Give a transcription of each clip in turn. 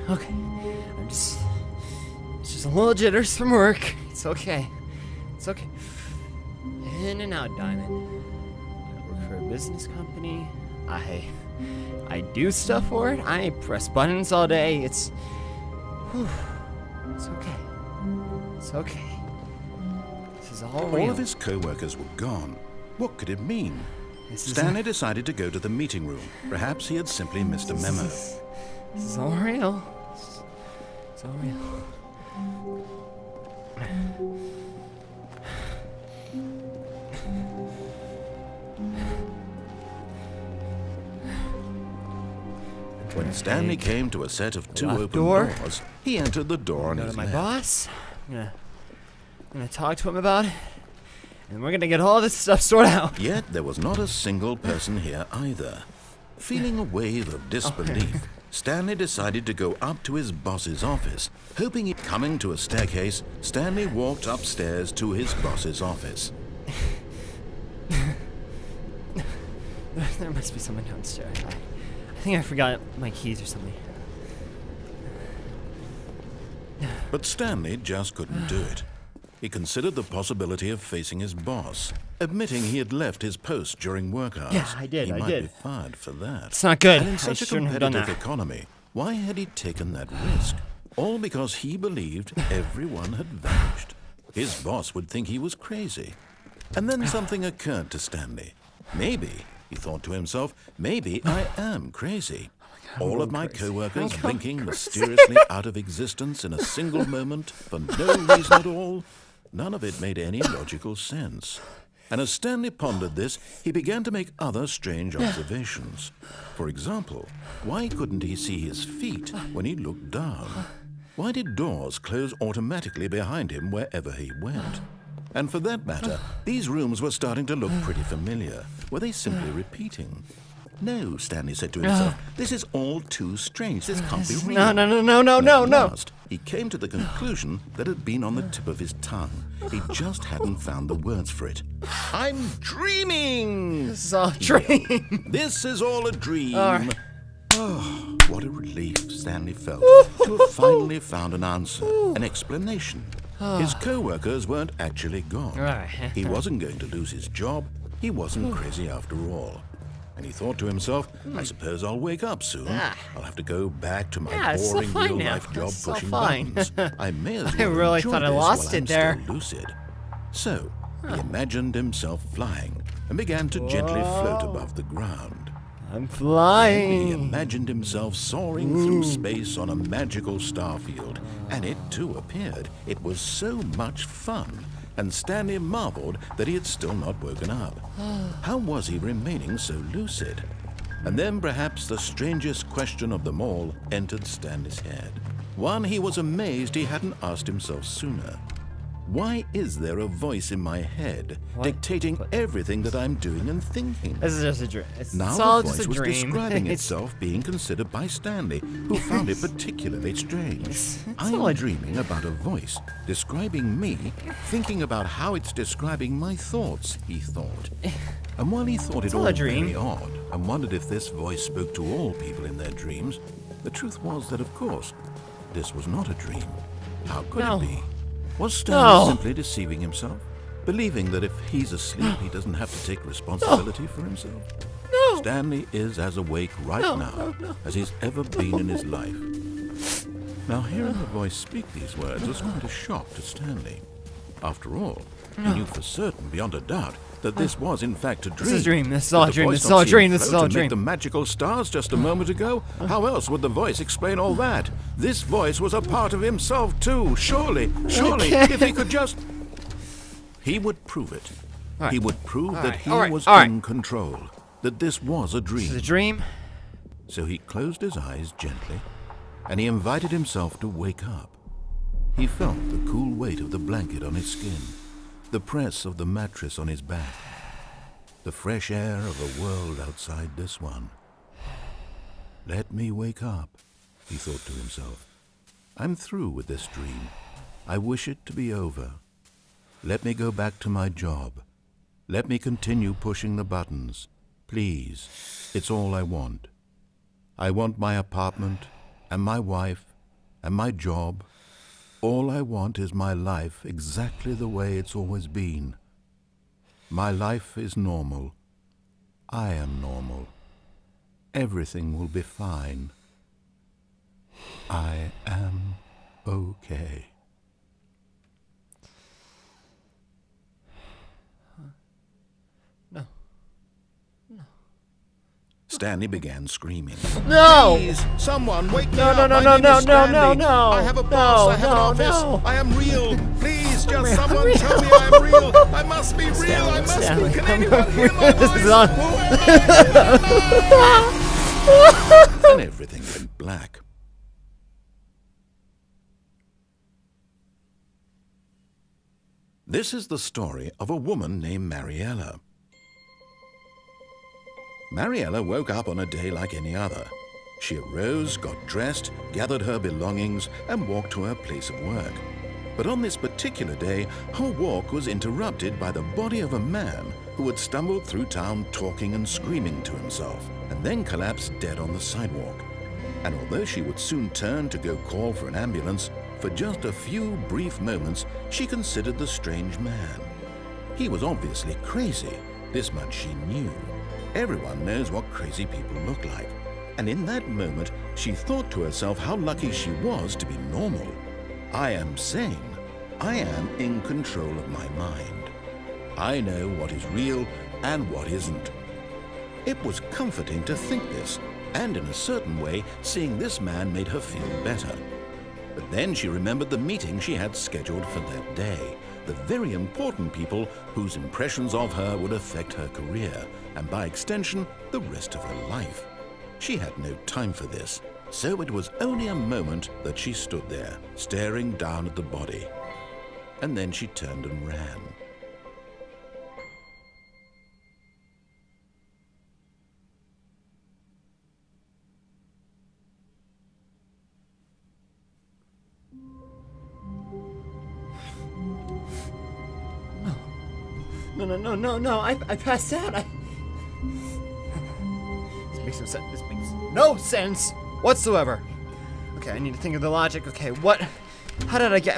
Okay. It's just a little jitters from work. It's okay. It's okay. In and out, Diamond. I work for a business company. I do stuff for it. I press buttons all day. It's okay. It's okay. This is all real. All of his co-workers were gone. What could it mean? Stanley decided to go to the meeting room. Perhaps he had simply missed a memo. This is all real. It's all real. When Stanley came to a set of two open doors, he entered the door on his my left. boss. I'm gonna talk to him about it, and we're gonna get all this stuff sorted out. Yet there was not a single person here either. Feeling a wave of disbelief, Stanley decided to go up to his boss's office, hoping he'd coming to a staircase. Stanley walked upstairs to his boss's office. There must be someone downstairs. I think I forgot my keys or something. But Stanley just couldn't do it. He considered the possibility of facing his boss, admitting he had left his post during work hours. Yeah, I did. He might be fired for that. It's not good. And in such a competitive economy, why had he taken that risk? All because he believed everyone had vanished. His boss would think he was crazy. And then something occurred to Stanley. Maybe, he thought to himself, maybe I am crazy. All of my co-workers blinking mysteriously out of existence in a single moment for no reason at all. None of it made any logical sense. And as Stanley pondered this, he began to make other strange observations. For example, why couldn't he see his feet when he looked down? Why did doors close automatically behind him wherever he went? And for that matter, these rooms were starting to look pretty familiar. Were they simply repeating? No, Stanley said to himself, this is all too strange. This can't be real. No. Last, he came to the conclusion that had been on the tip of his tongue. He just hadn't found the words for it. I'm dreaming! This is all a dream. This is all a dream. All right. Oh, what a relief Stanley felt to have finally found an answer, an explanation. His co-workers weren't actually gone. He wasn't going to lose his job. He wasn't crazy after all. And he thought to himself, I suppose I'll wake up soon. I'll have to go back to my boring real-life job pushing buttons. I may as well really enjoy thought I this lost while it I'm there. still lucid. So, he imagined himself flying and began to gently float above the ground. I'm flying. He imagined himself soaring through space on a magical starfield, and it too appeared. It was so much fun, and Stanley marveled that he had still not woken up. How was he remaining so lucid? And then perhaps the strangest question of them all entered Stanley's head. One he was amazed he hadn't asked himself sooner. Why is there a voice in my head dictating everything that I'm doing and thinking? This is just a dream. Now all the voice just a was dream. describing itself being considered by Stanley, who found it particularly strange. I'm dreaming about a voice describing me, thinking about how it's describing my thoughts, he thought. And while he thought it all very odd and wondered if this voice spoke to all people in their dreams, the truth was that, of course, this was not a dream. How could it be? Was Stanley simply deceiving himself? Believing that if he's asleep, he doesn't have to take responsibility for himself? Stanley is as awake right now as he's ever been in his life. Now, hearing the voice speak these words was quite a shock to Stanley. After all, he knew for certain, beyond a doubt, that this was in fact a dream. This is a dream. This is all a dream. This is all a dream. This is all a dream. The magical stars just a moment ago? How else would the voice explain all that? This voice was a part of himself too. Surely, if he could just... He would prove it. He would prove that he was in control. That this was a dream. This is a dream? So he closed his eyes gently, and he invited himself to wake up. He felt the cool weight of the blanket on his skin, the press of the mattress on his back, the fresh air of a world outside this one. Let me wake up, he thought to himself. I'm through with this dream. I wish it to be over. Let me go back to my job. Let me continue pushing the buttons. Please, it's all I want. I want my apartment and my wife and my job. All I want is my life exactly the way it's always been. My life is normal. I am normal. Everything will be fine. I am okay. No. Stanley began screaming. No! Please, someone wake me No, up. no, no, My no, name no, is no, Stanley. no. I have a No, boss. I have an no, office. no. I am real. Please, just real. someone I'm tell me real. I am real. I must be real. Stanley, I must Stanley, be. Can I'm anyone hear my This voice? is on. Who am I? And everything went black. This is the story of a woman named Mariella. Mariella woke up on a day like any other. She arose, got dressed, gathered her belongings, and walked to her place of work. But on this particular day, her walk was interrupted by the body of a man who had stumbled through town talking and screaming to himself, and then collapsed dead on the sidewalk. And although she would soon turn to go call for an ambulance, for just a few brief moments, she considered the strange man. He was obviously crazy. This much she knew. Everyone knows what crazy people look like. And in that moment, she thought to herself how lucky she was to be normal. I am sane. I am in control of my mind. I know what is real and what isn't. It was comforting to think this, and in a certain way, seeing this man made her feel better. But then she remembered the meeting she had scheduled for that day, the very important people whose impressions of her would affect her career, and by extension, the rest of her life. She had no time for this, so it was only a moment that she stood there, staring down at the body. And then she turned and ran. No, I passed out. This makes no sense. This makes no sense whatsoever. Okay, I need to think of the logic. Okay, how did I get,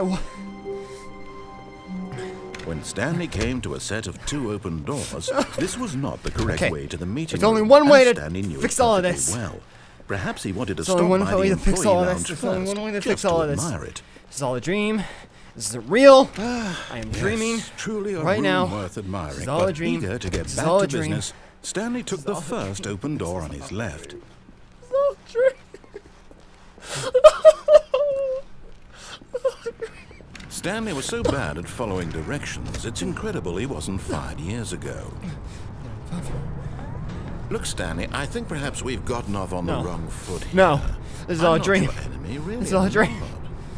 When Stanley came to a set of 2 open doors, this was not the correct way to the meeting There's only room, one way and to Stanley knew fix it all of perfectly this. well. Perhaps he wanted to There's stop only by one way the to fix employee all of this. lounge There's only first, one way to just fix all of this. admire it. This is all a dream. This isn't real. I am dreaming. Yes, truly a right room now. worth admiring. This is all a But dream. eager to get This is back all to a dream. business, Stanley took the first open door on his left. It's all a dream. Stanley was so bad at following directions, it's incredible he wasn't fired years ago. Look, Stanley, I think perhaps we've gotten off on the wrong foot here. No, this is all a I'm not dream. your enemy, really. This is all a dream.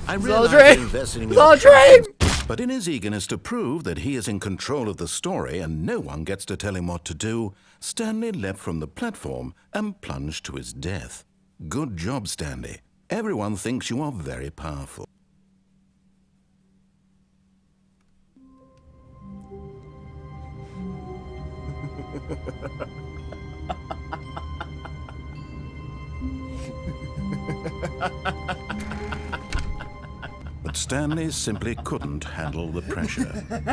I This is all a realize dream. investing in This is all your a dream. choices, but in his eagerness to prove that he is in control of the story and no one gets to tell him what to do, Stanley leapt from the platform and plunged to his death. Good job, Stanley. Everyone thinks you are very powerful. But Stanley simply couldn't handle the pressure.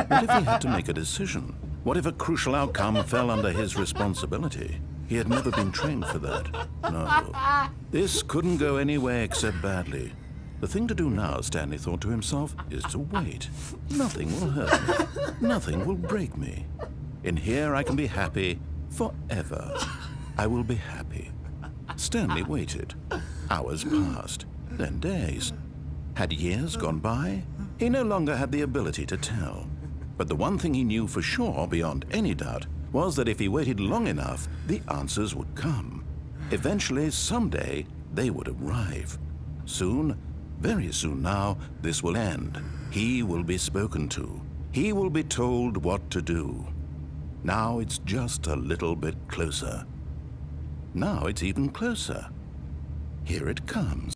What if he had to make a decision? What if a crucial outcome fell under his responsibility? He had never been trained for that. No. This couldn't go any way except badly. The thing to do now, Stanley thought to himself, is to wait. Nothing will hurt me. Nothing will break me. In here I can be happy forever. I will be happy. Stanley waited. Hours passed, then days. Had years gone by? He no longer had the ability to tell. But the one thing he knew for sure, beyond any doubt, was that if he waited long enough, the answers would come. Eventually, someday, they would arrive. Soon, very soon now, this will end. He will be spoken to. He will be told what to do. Now it's just a little bit closer. Now it's even closer. Here it comes.